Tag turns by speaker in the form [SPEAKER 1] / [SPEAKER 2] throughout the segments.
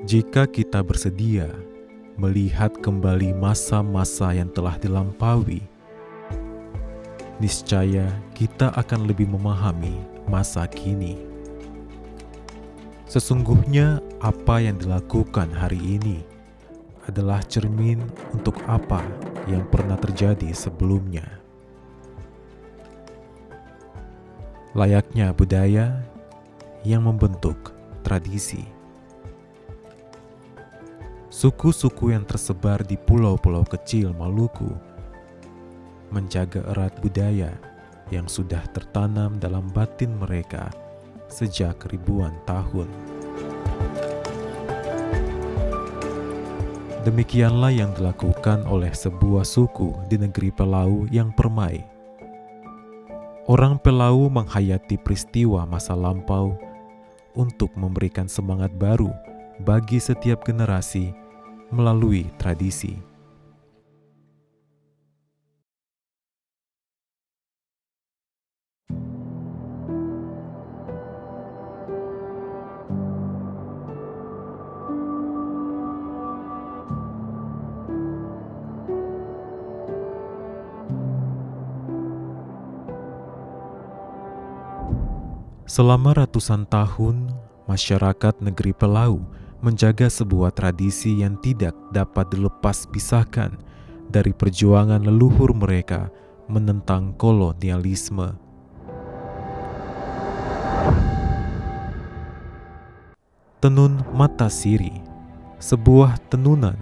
[SPEAKER 1] Jika kita bersedia melihat kembali masa-masa yang telah dilampaui, niscaya kita akan lebih memahami masa kini. Sesungguhnya apa yang dilakukan hari ini adalah cermin untuk apa yang pernah terjadi sebelumnya. Layaknya budaya yang membentuk tradisi. Suku-suku yang tersebar di pulau-pulau kecil Maluku menjaga erat budaya yang sudah tertanam dalam batin mereka sejak ribuan tahun. Demikianlah yang dilakukan oleh sebuah suku di negeri Pelau yang permai. Orang Pelau menghayati peristiwa masa lampau untuk memberikan semangat baru bagi setiap generasi melalui tradisi. Selama ratusan tahun, masyarakat negeri Pelau menjaga sebuah tradisi yang tidak dapat dilepas pisahkan dari perjuangan leluhur mereka menentang kolonialisme. Tenun mata siri, sebuah tenunan,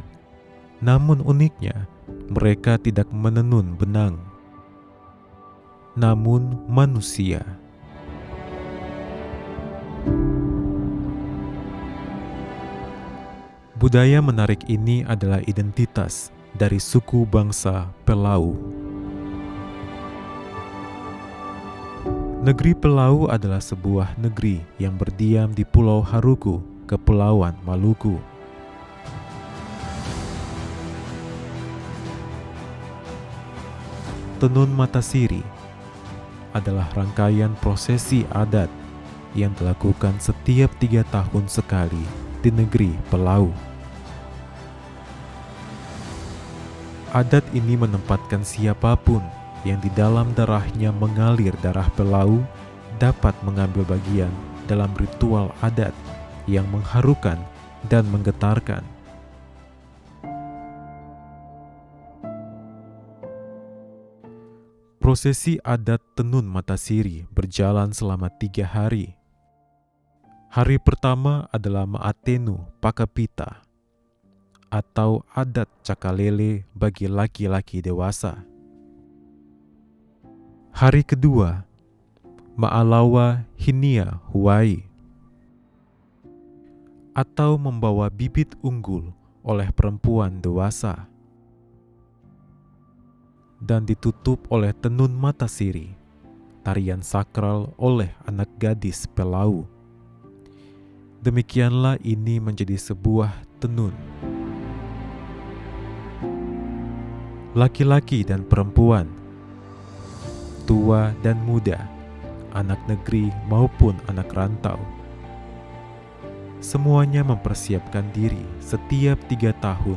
[SPEAKER 1] namun uniknya mereka tidak menenun benang, namun manusia. Budaya menarik ini adalah identitas dari suku bangsa Pelau. Negeri Pelau adalah sebuah negeri yang berdiam di Pulau Haruku, Kepulauan Maluku. Tenun mata siri adalah rangkaian prosesi adat yang dilakukan setiap 3 tahun sekali di negeri Pelau. Adat ini menempatkan siapapun yang di dalam darahnya mengalir darah Pelau dapat mengambil bagian dalam ritual adat yang mengharukan dan menggetarkan. Prosesi adat tenun mata siri berjalan selama 3 hari. Hari pertama adalah Maatenu Pakapita, atau adat cakalele bagi laki-laki dewasa. Hari kedua, Maalawa Hinia Huai, atau membawa bibit unggul oleh perempuan dewasa. Dan ditutup oleh tenun mata siri, tarian sakral oleh anak gadis Pelau. Demikianlah ini menjadi sebuah tenun. Laki-laki dan perempuan, tua dan muda, anak negeri maupun anak rantau, semuanya mempersiapkan diri setiap 3 tahun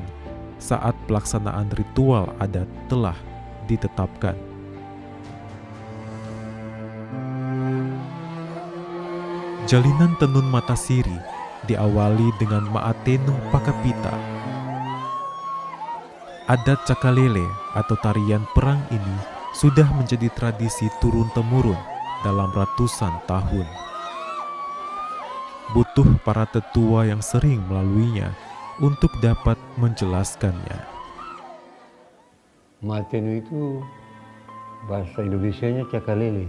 [SPEAKER 1] saat pelaksanaan ritual adat telah ditetapkan. Jalinan tenun mata siri diawali dengan Maatenu Pakapita. Adat cakalele atau tarian perang ini sudah menjadi tradisi turun-temurun dalam ratusan tahun. Butuh para tetua yang sering melaluinya untuk dapat menjelaskannya.
[SPEAKER 2] Matenu itu bahasa Indonesianya cakalele.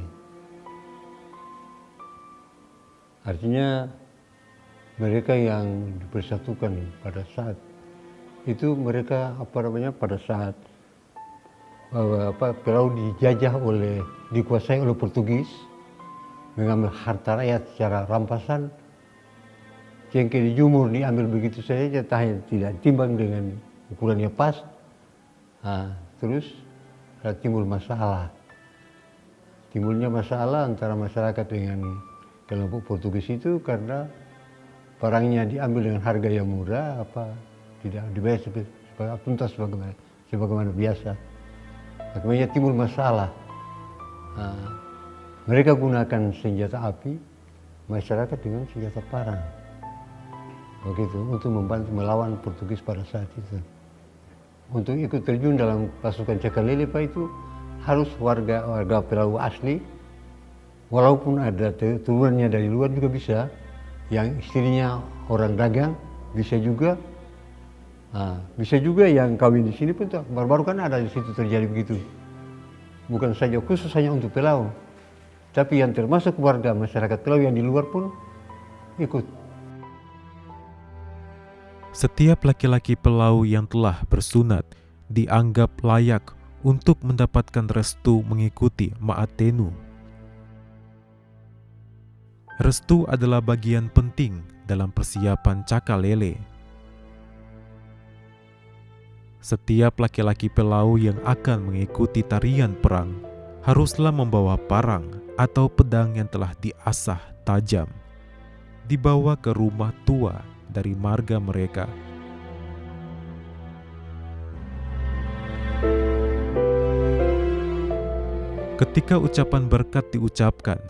[SPEAKER 2] Artinya mereka yang dipersatukan pada saat itu mereka pada saat Pelau dijajah dikuasai oleh Portugis, mengambil harta rakyat secara rampasan, cengkeh dijumur diambil begitu saja, tidak timbang dengan ukurannya pas. Terus timbul masalah. Timbulnya masalah antara masyarakat dengan kelompok Portugis itu karena barangnya diambil dengan harga yang murah, apa tidak dibayar tuntas sebagaimana biasa. Akhirnya timbul masalah. Mereka gunakan senjata api, masyarakat dengan senjata parang. Begitu, untuk membantu melawan Portugis pada saat itu. Untuk ikut terjun dalam pasukan Cakalele Pak itu harus warga Pelau asli, walaupun ada turunannya dari luar juga bisa, yang istrinya orang dagang bisa juga. Bisa juga yang kawin di sini pun baru-baru kan ada di situ terjadi begitu. Bukan saja khusus hanya untuk Pelau, tapi yang termasuk warga masyarakat Pelau yang di luar pun ikut.
[SPEAKER 1] Setiap laki-laki Pelau yang telah bersunat dianggap layak untuk mendapatkan restu mengikuti Ma'atenu. Restu adalah bagian penting dalam persiapan Cakalele. Setiap laki-laki Pelau yang akan mengikuti tarian perang haruslah membawa parang atau pedang yang telah diasah tajam, dibawa ke rumah tua dari marga mereka. Ketika ucapan berkat diucapkan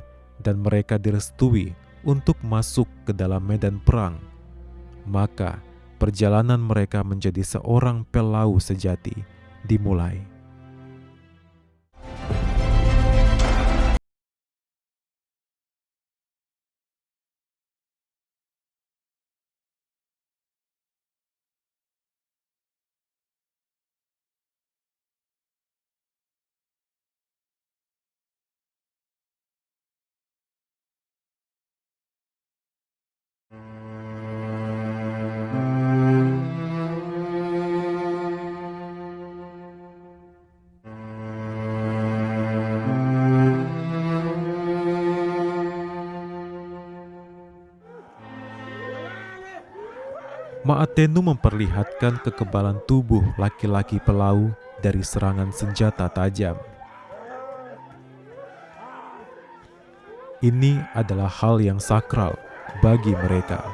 [SPEAKER 1] dan mereka direstui untuk masuk ke dalam medan perang, maka perjalanan mereka menjadi seorang Pelau sejati dimulai. Ma'atenu memperlihatkan kekebalan tubuh laki-laki Pelau dari serangan senjata tajam. Ini adalah hal yang sakral bagi mereka.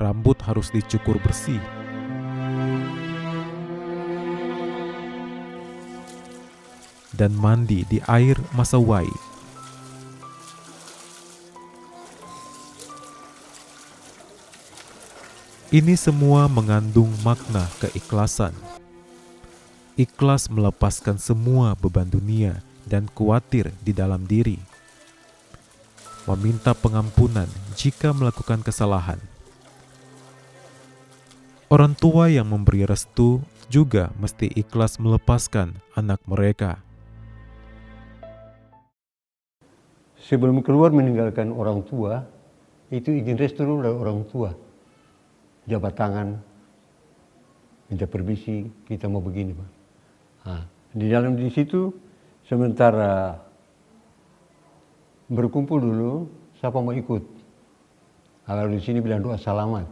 [SPEAKER 1] Rambut harus dicukur bersih. Dan mandi di air Masawai. Ini semua mengandung makna keikhlasan. Ikhlas melepaskan semua beban dunia dan khawatir di dalam diri. Meminta pengampunan jika melakukan kesalahan. Orang tua yang memberi restu juga mesti ikhlas melepaskan anak mereka.
[SPEAKER 2] Sebelum keluar meninggalkan orang tua, itu izin restu dulu dari orang tua. Jabat tangan, minta permisi, kita mau begini Pak. Di dalam di situ sementara berkumpul dulu, siapa mau ikut? Kalau di sini bilang doa selamat.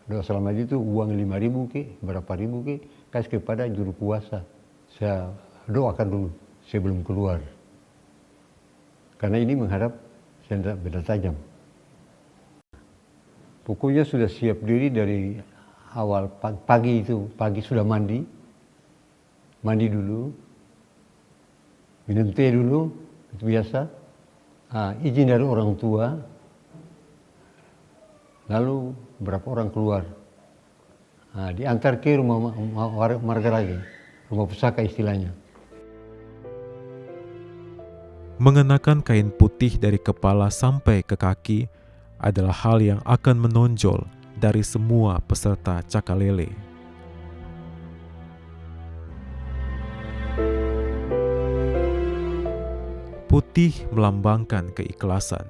[SPEAKER 2] Doa selamat itu uang 5.000 ke, berapa ribu ke, kasih kepada juru kuasa. Saya doakan dulu sebelum keluar. Karena ini menghadap senjata benda tajam. Pokoknya sudah siap diri dari awal pagi itu, pagi sudah mandi dulu, minum teh dulu, itu biasa. Izin dari orang tua, lalu berapa orang keluar, diantar ke rumah marga lagi, rumah pusaka istilahnya.
[SPEAKER 1] Mengenakan kain putih dari kepala sampai ke kaki adalah hal yang akan menonjol dari semua peserta Cakalele. Putih melambangkan keikhlasan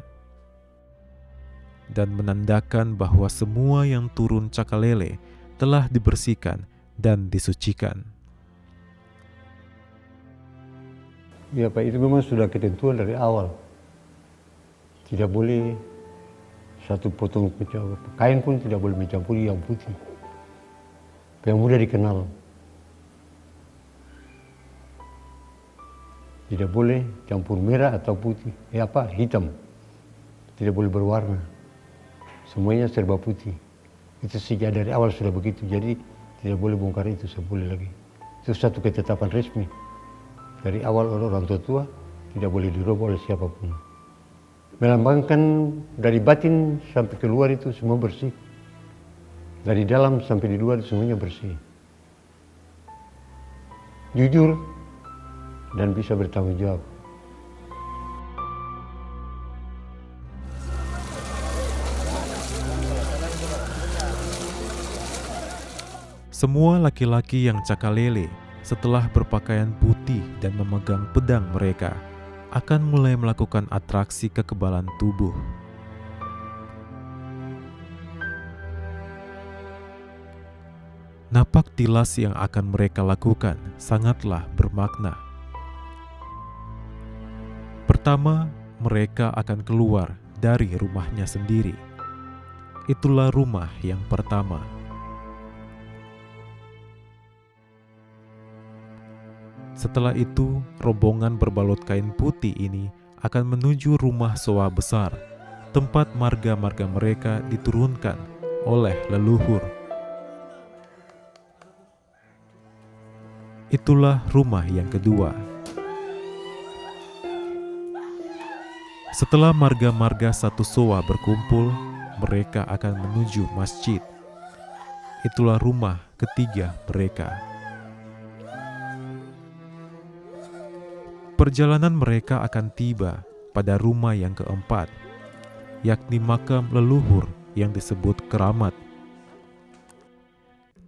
[SPEAKER 1] dan menandakan bahwa semua yang turun Cakalele telah dibersihkan dan disucikan.
[SPEAKER 2] Ya Pak, itu memang sudah ketentuan dari awal. Tidak boleh satu potong kain pun tidak boleh mencampuri yang putih. Yang mudah dikenal. Tidak boleh campur merah atau putih, hitam. Tidak boleh berwarna. Semuanya serba putih. Itu sejak dari awal sudah begitu, jadi tidak boleh bongkar itu, boleh lagi. Itu satu ketetapan resmi. Dari awal orang tua tidak boleh dirubah oleh siapapun. Melambangkan dari batin sampai keluar itu semua bersih. Dari dalam sampai di luar semuanya bersih. Jujur dan bisa bertanggung jawab.
[SPEAKER 1] Semua laki-laki yang cakalele setelah berpakaian putih dan memegang pedang mereka akan mulai melakukan atraksi kekebalan tubuh. Napak tilas yang akan mereka lakukan sangatlah bermakna. Pertama, mereka akan keluar dari rumahnya sendiri. Itulah rumah yang pertama. Setelah itu, rombongan berbalut kain putih ini akan menuju rumah soa besar, tempat marga-marga mereka diturunkan oleh leluhur. Itulah rumah yang kedua. Setelah marga-marga satu soa berkumpul, mereka akan menuju masjid. Itulah rumah ketiga mereka. Perjalanan mereka akan tiba pada rumah yang keempat, yakni makam leluhur yang disebut keramat.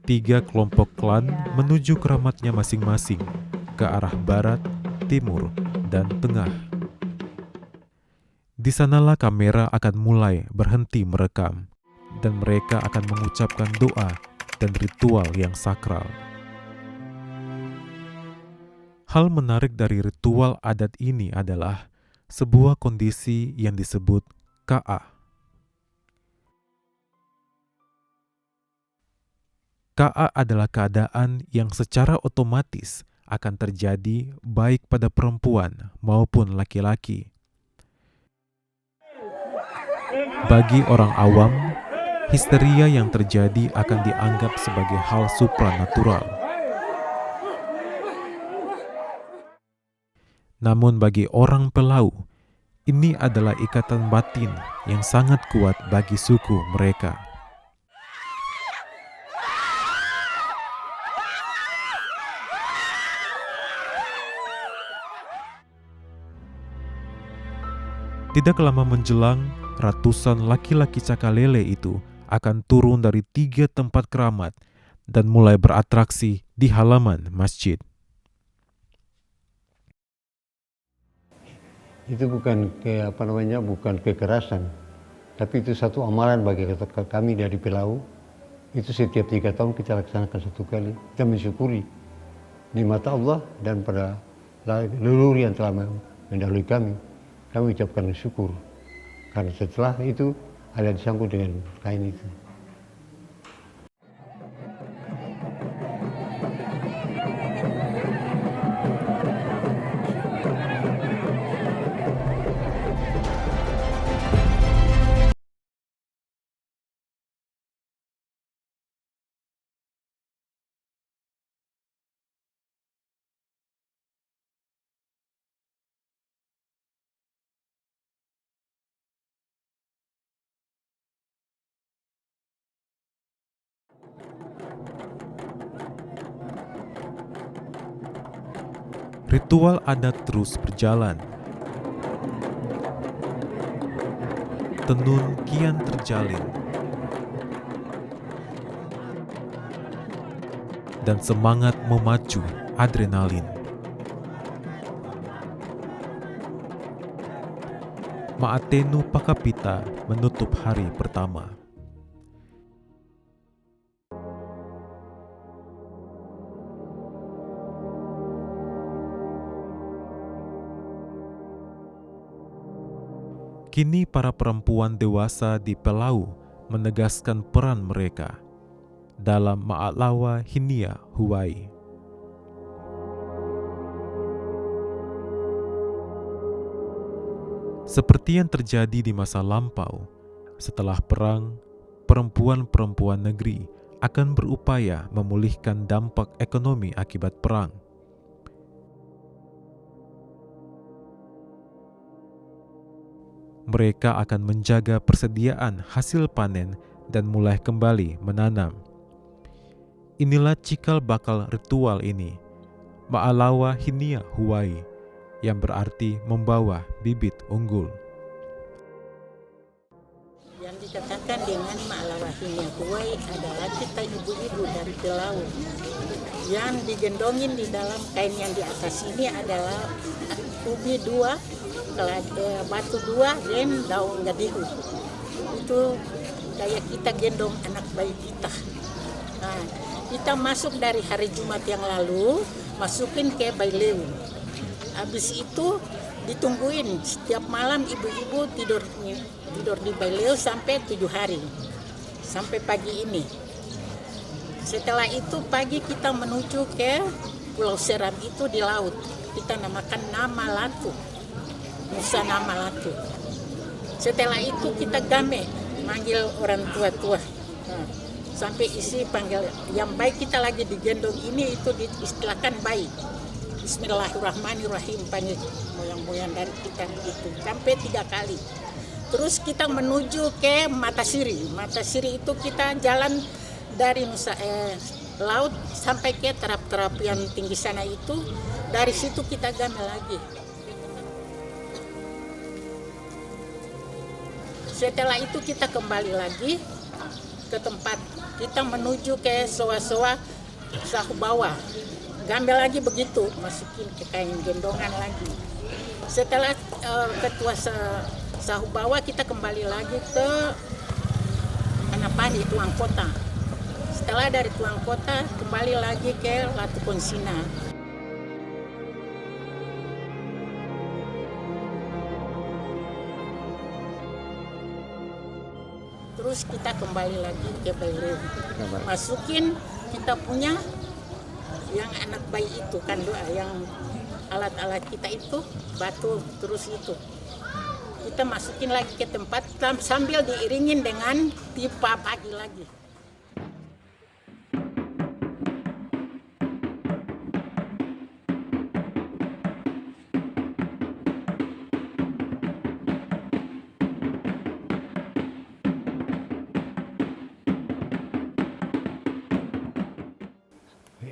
[SPEAKER 1] 3 kelompok klan menuju keramatnya masing-masing ke arah barat, timur, dan tengah. Di sanalah kamera akan mulai berhenti merekam, dan mereka akan mengucapkan doa dan ritual yang sakral. Hal menarik dari ritual adat ini adalah sebuah kondisi yang disebut ka'a. Ka'a adalah keadaan yang secara otomatis akan terjadi baik pada perempuan maupun laki-laki. Bagi orang awam, histeria yang terjadi akan dianggap sebagai hal supranatural. Namun bagi orang Pelau, ini adalah ikatan batin yang sangat kuat bagi suku mereka. Tidak lama menjelang, ratusan laki-laki cakalele itu akan turun dari 3 tempat keramat dan mulai beratraksi di halaman masjid.
[SPEAKER 2] Itu bukan bukan kekerasan, tapi itu satu amalan bagi kami dari Pelau. Itu setiap 3 tahun kita laksanakan satu kali. Kita mensyukuri nikmat Allah dan pada leluhur yang telah mendahului kami. Kami ucapkan syukur karena setelah itu ada disangkut dengan kain itu.
[SPEAKER 1] Ritual adat terus berjalan. Tenun kian terjalin. Dan semangat memacu adrenalin. Ma'atenu Pakapita menutup hari pertama. Kini para perempuan dewasa di Pelau menegaskan peran mereka dalam Ma'alawa Hinia Huwai. Seperti yang terjadi di masa lampau, setelah perang, perempuan-perempuan negeri akan berupaya memulihkan dampak ekonomi akibat perang. Mereka akan menjaga persediaan hasil panen dan mulai kembali menanam. Inilah cikal bakal ritual ini, Ma'alawa Hinia Huwai, yang berarti membawa bibit unggul.
[SPEAKER 3] Yang dikatakan dengan Ma'alawa Hinia Huwai adalah kita ibu-ibu dari Pelau. Yang digendongin di dalam kain yang di atas ini adalah ubi 2, batu 2, dan daun gadihu. Itu kayak kita gendong anak bayi kita. Nah, kita masuk dari hari Jumat yang lalu, masukin ke Baileu. Habis itu ditungguin setiap malam ibu-ibu tidur di Baileu sampai 7 hari, sampai pagi ini. Setelah itu pagi kita menuju ke Pulau Seram, itu di laut. Kita namakan Nama Latu, Nusa Nama Latu. Setelah itu kita game, manggil orang tua-tua. Nah, sampai isi panggil yang baik kita lagi digendong ini itu diistilahkan baik. Bismillahirrahmanirrahim, panggil moyang-moyang dari kita itu sampai 3 kali. Terus kita menuju ke Matasiri. Matasiri itu kita jalan dari laut sampai ke terap-terap yang tinggi sana itu. Dari situ kita game lagi. Setelah itu kita kembali lagi ke tempat kita menuju ke soa-soa Sahu Bawah. Gambil lagi begitu, masukin ke kain gendongan lagi. Setelah ketua Sahu Bawah kita kembali lagi ke Anapari, Tuang Kota. Setelah dari Tuang Kota kembali lagi ke Latu Konsina. Terus kita kembali lagi ke Baileu. Masukin kita punya yang anak bayi itu kan doa, yang alat-alat kita itu batu, terus itu kita masukin lagi ke tempat sambil diiringin dengan pipa pagi lagi.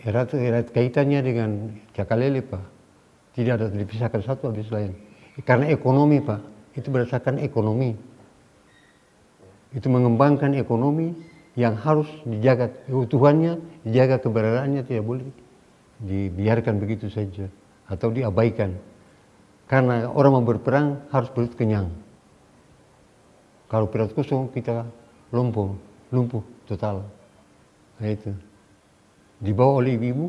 [SPEAKER 2] Erat kaitannya dengan Cakalele, Pak. Tidak ada dipisahkan satu habis lain. Karena ekonomi, Pak. Itu berdasarkan ekonomi. Itu mengembangkan ekonomi yang harus dijaga keutuhannya, dijaga keberadaannya, tidak boleh dibiarkan begitu saja atau diabaikan. Karena orang mau berperang harus perut kenyang. Kalau perut kosong kita lumpuh total. Nah itu. Dibawa oleh ibu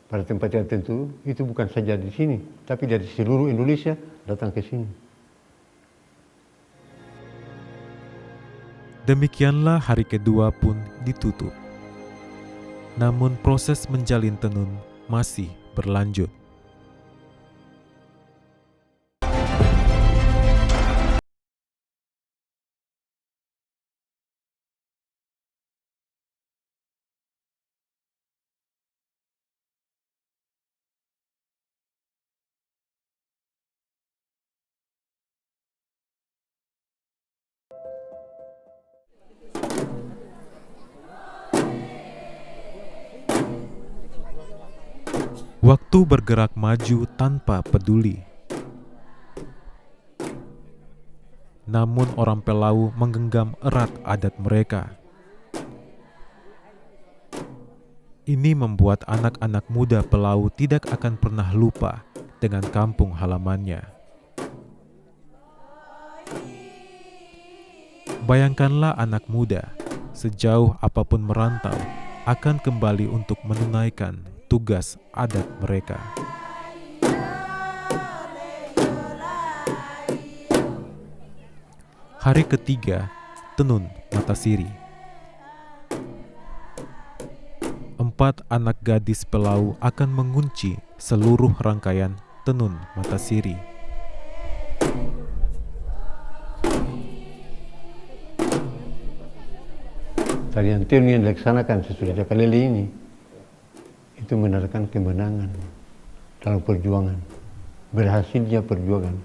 [SPEAKER 2] pada tempat yang tertentu, itu bukan saja di sini, tapi dari seluruh Indonesia datang ke sini.
[SPEAKER 1] Demikianlah hari kedua pun ditutup. Namun proses menjalin tenun masih berlanjut. Waktu bergerak maju tanpa peduli. Namun orang Pelau menggenggam erat adat mereka. Ini membuat anak-anak muda Pelau tidak akan pernah lupa dengan kampung halamannya. Bayangkanlah anak muda, sejauh apapun merantau, akan kembali untuk menunaikan tugas adat mereka. Hari ketiga, Tenun Matasiri. 4 anak gadis Pelau akan mengunci seluruh rangkaian Tenun Matasiri.
[SPEAKER 2] tarian tenun yang dilaksanakan sesudah Jakalele ini itu menandakan kemenangan dalam perjuangan, berhasilnya perjuangan.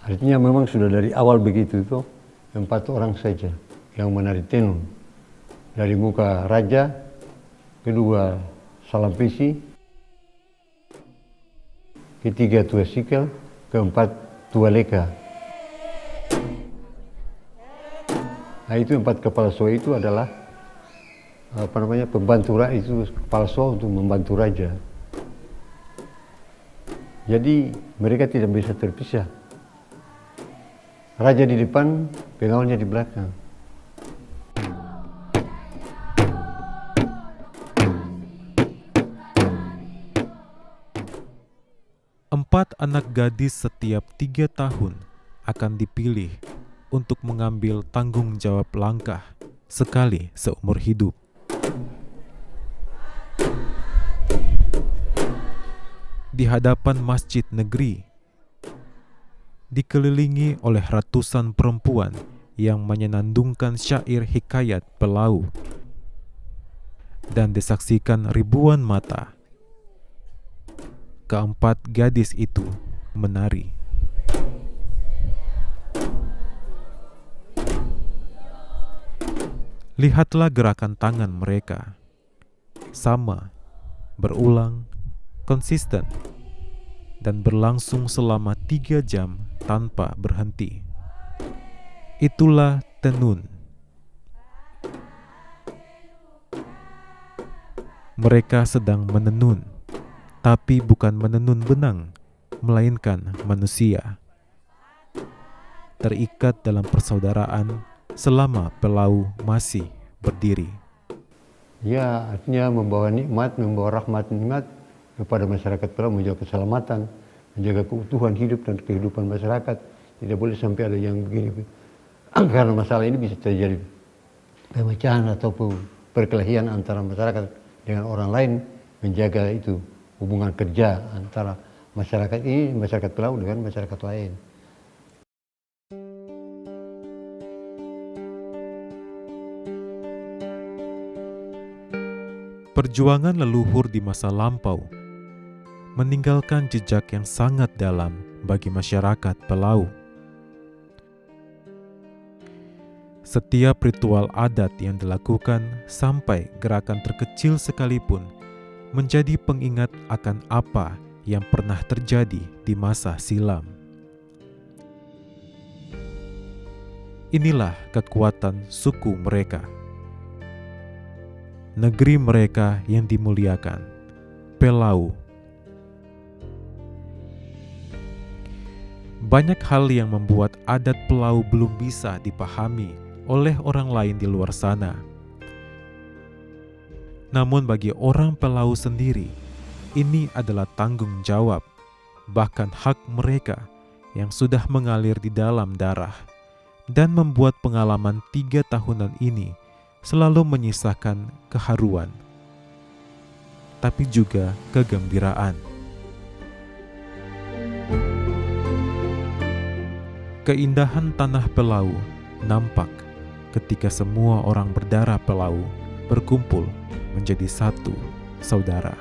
[SPEAKER 2] Artinya memang sudah dari awal begitu itu 4 orang saja yang menari tenun. Dari muka raja, kedua Salampisi, ketiga Tua Sikal, keempat Tua Leka. Nah itu 4 kepala soa itu adalah pembantu raja, itu kepala soa untuk membantu raja. Jadi mereka tidak bisa terpisah. Raja di depan, pengawalnya di belakang.
[SPEAKER 1] Empat anak gadis setiap 3 tahun akan dipilih untuk mengambil tanggung jawab langkah sekali seumur hidup. Di hadapan masjid negeri, dikelilingi oleh ratusan perempuan yang menyenandungkan syair hikayat Pelau, dan disaksikan ribuan mata. Keempat gadis itu menari. Lihatlah gerakan tangan mereka, sama, berulang, konsisten, dan berlangsung selama 3 jam tanpa berhenti. Itulah tenun. Mereka sedang menenun, tapi bukan menenun benang, melainkan manusia. Terikat dalam persaudaraan selama Pelau masih berdiri.
[SPEAKER 2] Ya, artinya membawa nikmat, membawa rahmat nikmat kepada masyarakat Pelau, menjaga keselamatan, menjaga keutuhan hidup dan kehidupan masyarakat. Tidak boleh sampai ada yang begini. Karena masalah ini bisa terjadi pemecahan ataupun perkelahian antara masyarakat dengan orang lain, menjaga itu hubungan kerja antara masyarakat ini, masyarakat Pelau dengan masyarakat lain.
[SPEAKER 1] Perjuangan leluhur di masa lampau meninggalkan jejak yang sangat dalam bagi masyarakat Pelau. Setiap ritual adat yang dilakukan sampai gerakan terkecil sekalipun menjadi pengingat akan apa yang pernah terjadi di masa silam. Inilah kekuatan suku mereka. Negeri mereka yang dimuliakan, Pelau. Banyak hal yang membuat adat Pelau belum bisa dipahami oleh orang lain di luar sana. Namun bagi orang Pelau sendiri, ini adalah tanggung jawab, bahkan hak mereka yang sudah mengalir di dalam darah, dan membuat pengalaman 3 tahunan ini selalu menyisakan keharuan, tapi juga kegembiraan. Keindahan tanah Pelau nampak ketika semua orang berdarah Pelau berkumpul menjadi satu saudara.